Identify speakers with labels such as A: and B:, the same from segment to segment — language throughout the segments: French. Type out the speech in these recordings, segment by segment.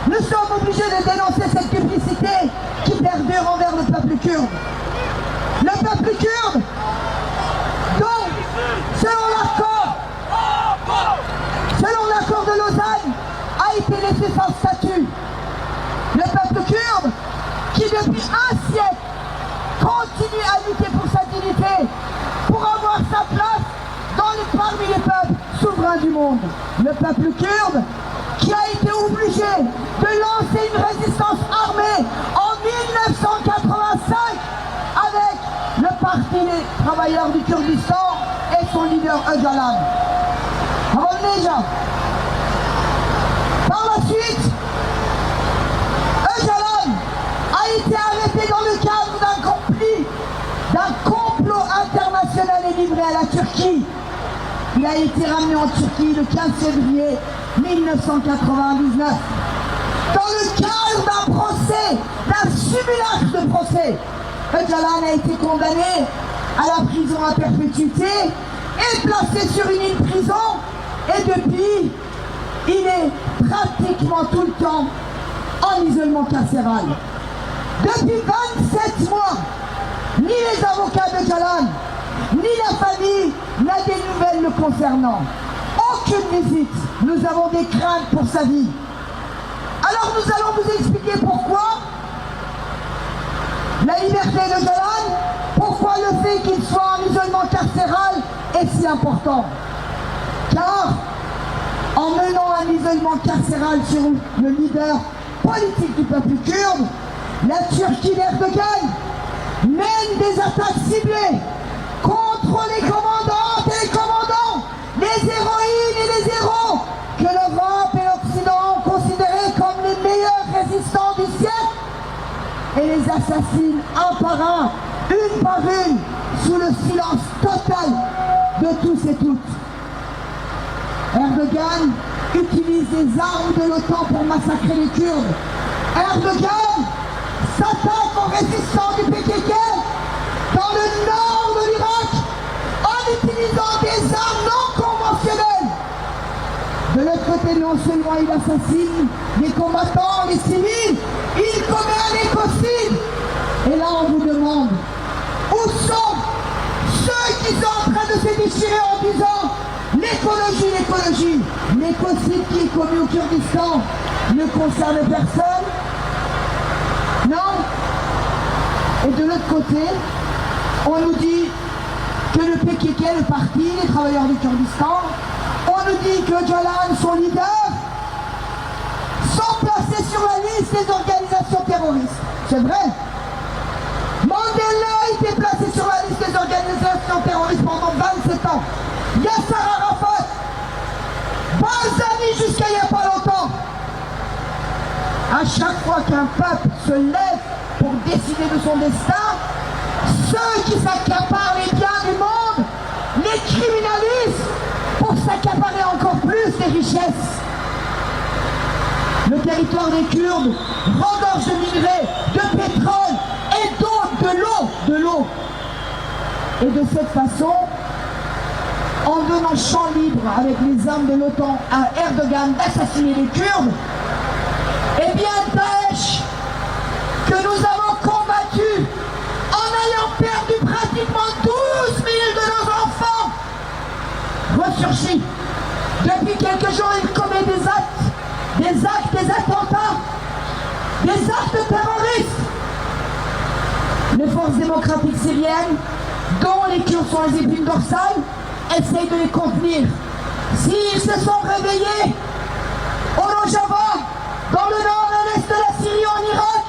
A: Nous sommes obligés de dénoncer cette duplicité qui perdure envers le peuple kurde. Le peuple kurde, dont, selon l'accord de Lausanne, a été laissé sans statut. Le peuple kurde, qui depuis un siècle continue à lutter pour sa dignité, pour avoir sa place parmi les peuples souverains du monde. Le peuple kurde, qui a été obligé de lancer une résistance armée en 1985 avec le Parti des travailleurs du Kurdistan et son leader Öcalan. Déjà. Par la suite, Öcalan a été arrêté dans le cadre d'un complot international et livré à la Turquie. Il a été ramené en Turquie le 15 février 1999. Dans le cadre d'un procès, d'un simulacre de procès, Öcalan a été condamné à la prison à perpétuité et placé sur une île prison. Et depuis, il est pratiquement tout le temps en isolement carcéral. Depuis 27 mois, ni les avocats d'Öcalan, ni la famille n'a des nouvelles le concernant. Aucune visite. Nous avons des craintes pour sa vie. Alors nous allons vous expliquer pourquoi la liberté d'Öcalan, pourquoi le fait qu'il soit en isolement carcéral est si important. Car en menant un isolement carcéral sur le leader politique du peuple kurde, la Turquie d'Erdogan mène des attaques ciblées contre les commandantes et les commandants, les héroïnes et les héros que l'Europe et l'Occident ont considérés comme les meilleurs résistants du siècle et les assassinent un par un, une par une, sous le silence total de tous et toutes. Erdogan utilise les armes de l'OTAN pour massacrer les Kurdes. Erdogan s'attaque aux résistants du PKK dans le nord de l'Irak en utilisant des armes non conventionnelles. De l'autre côté, non seulement il assassine les combattants, les civils, il commet un écocide. Et là, on vous demande, où sont ceux qui sont en train de se déchirer en disant l'écologie, l'écologie. L'écocide qui est commis au Kurdistan ne concerne personne. Non. Et de l'autre côté, on nous dit que le PKK, le parti des travailleurs du Kurdistan, on nous dit que Öcalan, son leader, sont placés sur la liste des organisations terroristes. C'est vrai. Mandela a été placé sur la liste des organisations terroristes pendant 27 ans. Yasser Arafat, Barzani jusqu'à il n'y a pas longtemps. À chaque fois qu'un peuple se lève pour décider de son destin, ceux qui s'accaparent les biens du monde les criminalisent pour s'accaparer encore plus des richesses. Le territoire des Kurdes regorge de minerais, de pétrole et d'eau, de l'eau. Et de cette façon, en donnant champ libre avec les armes de l'OTAN à Erdogan d'assassiner les Kurdes, eh bien Daesh, que nous avons combattu en ayant perdu pratiquement 12 000 de nos enfants, ressurgit. Depuis quelques jours, il commet des attentats, des actes terroristes. Les forces démocratiques syriennes, dont les Kurdes sont les épines dorsales, essayent de les contenir. S'ils se sont réveillés au Rojava, dans le nord et l'est de la Syrie, en Irak,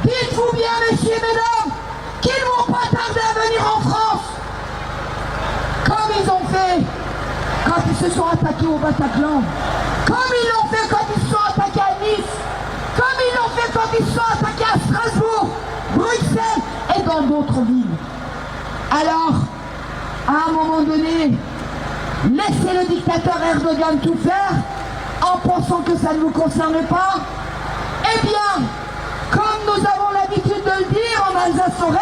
A: dites Dites-vous bien, messieurs et mesdames, qu'ils ne vont pas tarder à venir en France, comme ils ont fait quand ils se sont attaqués au Bataclan, comme ils l'ont fait quand ils se sont attaqués à Nice, comme ils l'ont fait quand ils se sont attaqués à Strasbourg, Bruxelles et dans d'autres villes. Alors, à un moment donné, laissez le dictateur Erdogan tout faire en pensant que ça ne vous concerne pas. Eh bien, comme nous avons l'habitude de le dire en Alsace-Lorraine,